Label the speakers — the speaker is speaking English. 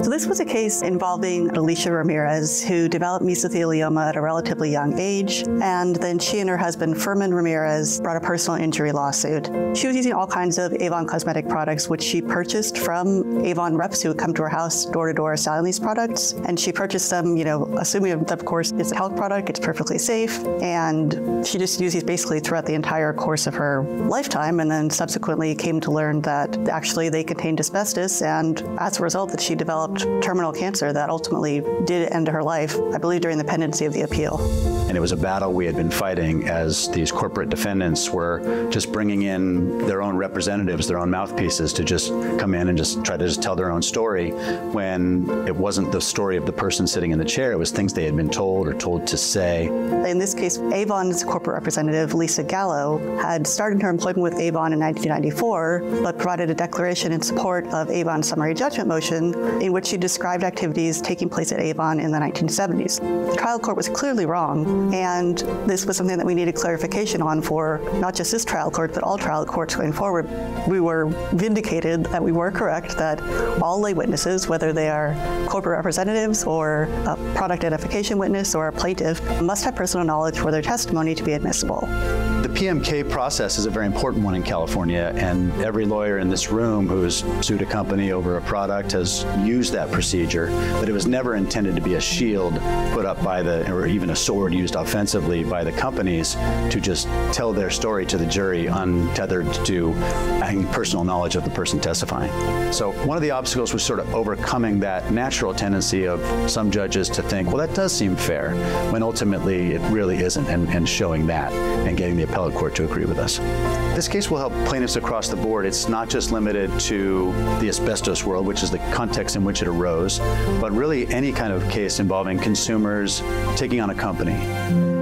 Speaker 1: So this was a case involving Alicia Ramirez, who developed mesothelioma at a relatively young age, and then she and her husband, Furman Ramirez, brought a personal injury lawsuit. She was using all kinds of Avon cosmetic products, which she purchased from Avon reps who would come to her house door to door selling these products. And she purchased them, assuming that, of course, it's a health product, it's perfectly safe. And she just used these basically throughout the entire course of her lifetime, and then subsequently came to learn that actually they contained asbestos, and as a result that she developed terminal cancer that ultimately did end her life, I believe, during the pendency of the appeal.
Speaker 2: And it was a battle we had been fighting as these corporate defendants were just bringing in their own representatives, their own mouthpieces to just come in and just try to just tell their own story, when it wasn't the story of the person sitting in the chair, it was things they had been told or told to say.
Speaker 1: In this case, Avon's corporate representative, Lisa Gallo, had started her employment with Avon in 1994, but provided a declaration in support of Avon's summary judgment motion in which she described activities taking place at Avon in the 1970s. The trial court was clearly wrong, and this was something that we needed clarification on for not just this trial court, but all trial courts going forward. We were vindicated that we were correct, that all lay witnesses, whether they are corporate representatives or a product identification witness or a plaintiff, must have personal knowledge for their testimony to be admissible.
Speaker 2: The PMK process is a very important one in California, and every lawyer in this room who has sued a company over a product has used that procedure, but it was never intended to be a shield put up by or even a sword used offensively by the companies to just tell their story to the jury untethered to personal knowledge of the person testifying. So one of the obstacles was sort of overcoming that natural tendency of some judges to think, well, that does seem fair, when ultimately it really isn't, and showing that and getting the appellate court to agree with us. This case will help plaintiffs across the board. It's not just limited to the asbestos world, which is the context in which it arose, but really any kind of case involving consumers taking on a company.